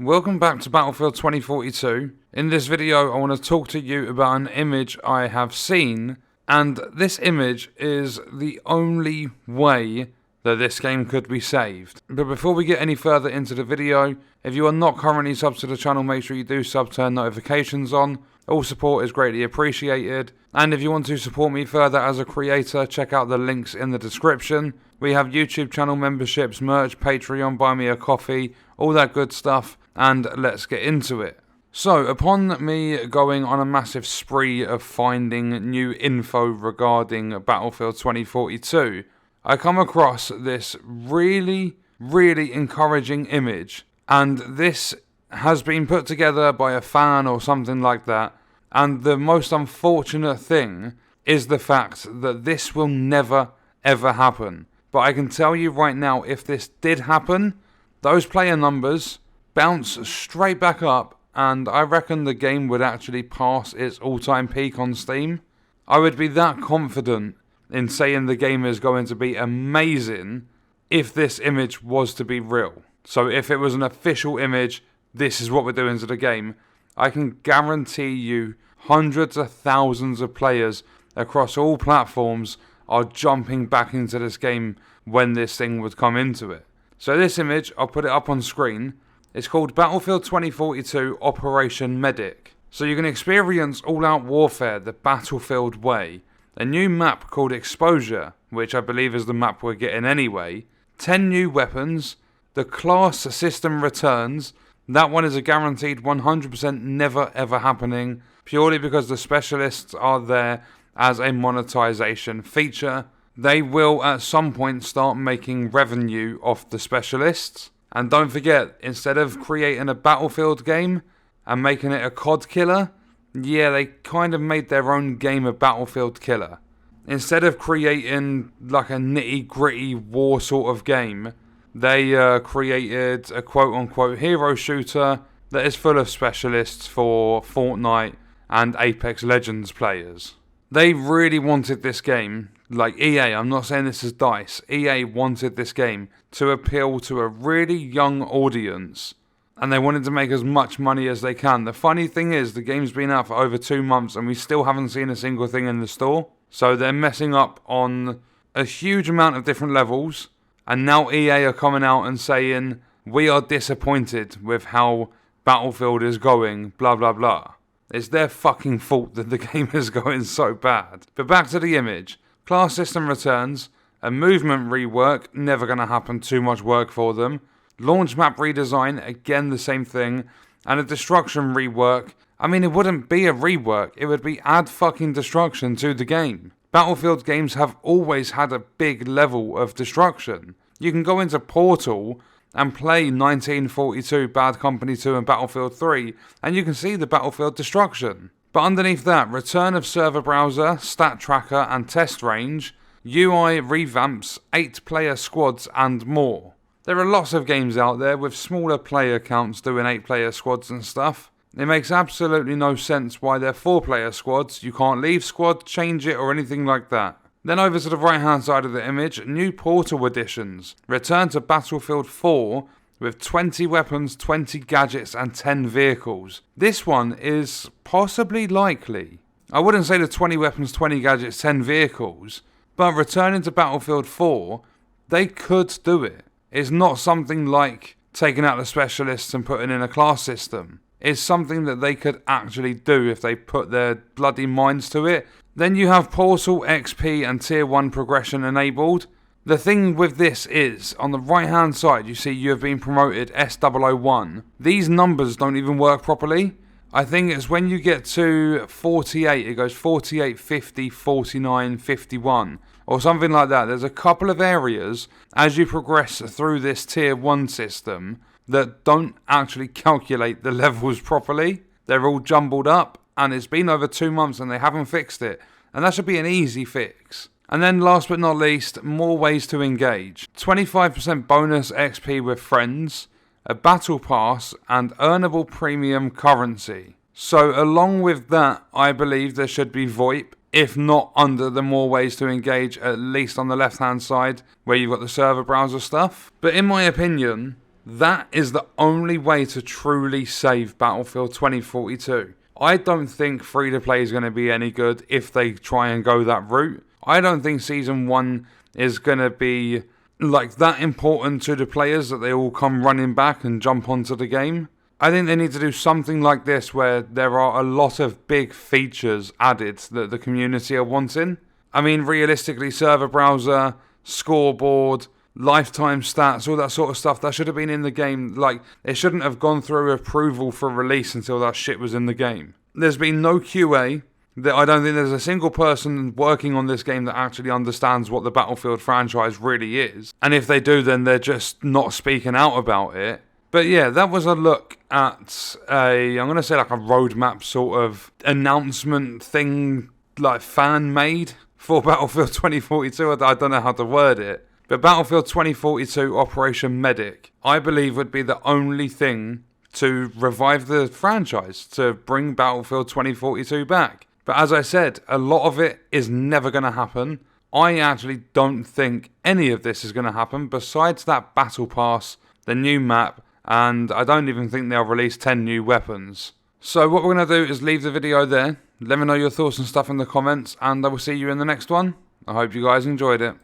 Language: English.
Welcome back to Battlefield 2042. In this video I want to talk to you about an image I have seen, and this image is the only way that this game could be saved. But before we get any further into the video, if you are not currently subbed to the channel, make sure you do sub, turn notifications on. All support is greatly appreciated. And if you want to support me further as a creator, check out the links in the description. We have YouTube channel memberships, merch, Patreon, buy me a coffee, all that good stuff, and let's get into it. So, upon me going on a massive spree of finding new info regarding Battlefield 2042, I come across this really encouraging image, and this has been put together by a fan or something like that, and the most unfortunate thing is the fact that this will never ever happen. But I can tell you right now, if this did happen, those player numbers bounce straight back up, and I reckon the game would actually pass its all-time peak on Steam. I would be that confident in saying the game is going to be amazing if this image was to be real. So if it was an official image, this is what we're doing to the game, I can guarantee you hundreds of thousands of players across all platforms are jumping back into this game when this thing would come into it. So this image, I'll put it up on screen. It's called Battlefield 2042 Operation Medic. So you can experience all-out warfare the Battlefield way. A new map called Exposure, which I believe is the map we're getting anyway. 10 new weapons. The class system returns. That one is a guaranteed 100% never ever happening, purely because the specialists are there as a monetization feature. They will at some point start making revenue off the specialists. And don't forget, instead of creating a Battlefield game and making it a COD killer, yeah, they kind of made their own game a Battlefield killer. Instead of creating like a nitty gritty war sort of game, they created a quote-unquote hero shooter that is full of specialists for Fortnite and Apex Legends players. They really wanted this game, like EA, I'm not saying this is DICE, EA wanted this game to appeal to a really young audience, and they wanted to make as much money as they can. The funny thing is, the game's been out for over 2 months and we still haven't seen a single thing in the store, so they're messing up on a huge amount of different levels. And now EA are coming out and saying, we are disappointed with how Battlefield is going, blah blah blah. It's their fucking fault that the game is going so bad. But back to the image. Class system returns. A movement rework, never going to happen, too much work for them. Launch map redesign, again the same thing. And a destruction rework. I mean, it wouldn't be a rework, it would be add fucking destruction to the game. Battlefield games have always had a big level of destruction. You can go into Portal and play 1942, Bad Company 2 and Battlefield 3, and you can see the Battlefield destruction. But underneath that, return of server browser, stat tracker and test range, UI revamps, 8-player squads and more. There are lots of games out there with smaller player counts doing 8-player squads and stuff. It makes absolutely no sense why they're 4-player squads. You can't leave squad, change it or anything like that. Then over to the right hand side of the image, new Portal additions. Return to Battlefield 4 with 20 weapons, 20 gadgets and 10 vehicles. This one is possibly likely. I wouldn't say the 20 weapons, 20 gadgets, 10 vehicles, but returning to Battlefield 4, they could do it. It's not something like taking out the specialists and putting in a class system. It's something that they could actually do if they put their bloody minds to it. Then you have Portal, XP and Tier 1 progression enabled. The thing with this is, on the right hand side you see you have been promoted S001. These numbers don't even work properly. I think it's when you get to 48, it goes 48, 50, 49, 51 or something like that. There's a couple of areas as you progress through this Tier 1 system that don't actually calculate the levels properly. They're all jumbled up, and it's been over 2 months and they haven't fixed it. And that should be an easy fix. And then last but not least, more ways to engage. 25% bonus XP with friends, a battle pass, and earnable premium currency. So along with that, I believe there should be VoIP, if not under the more ways to engage, at least on the left hand side, where you've got the server browser stuff. But in my opinion, That is the only way to truly save Battlefield 2042. I don't think free-to-play is going to be any good if they try and go that route. I don't think Season 1 is going to be like that important to the players that they all come running back and jump onto the game. I think they need to do something like this where there are a lot of big features added that the community are wanting. I mean, realistically, server browser, scoreboard, lifetime stats, all that sort of stuff, that should have been in the game. Like, it shouldn't have gone through approval for release until that shit was in the game. There's been no QA. I don't think there's a single person working on this game that actually understands what the Battlefield franchise really is. And if they do, then they're just not speaking out about it. But yeah, that was a look at I'm going to say like a roadmap sort of announcement thing, like fan-made for Battlefield 2042. I don't know how to word it. But Battlefield 2042 Operation Medic, I believe, would be the only thing to revive the franchise, to bring Battlefield 2042 back. But as I said, a lot of it is never going to happen. I actually don't think any of this is going to happen besides that battle pass, the new map, and I don't even think they'll release 10 new weapons. So what we're going to do is leave the video there. Let me know your thoughts and stuff in the comments, and I will see you in the next one. I hope you guys enjoyed it.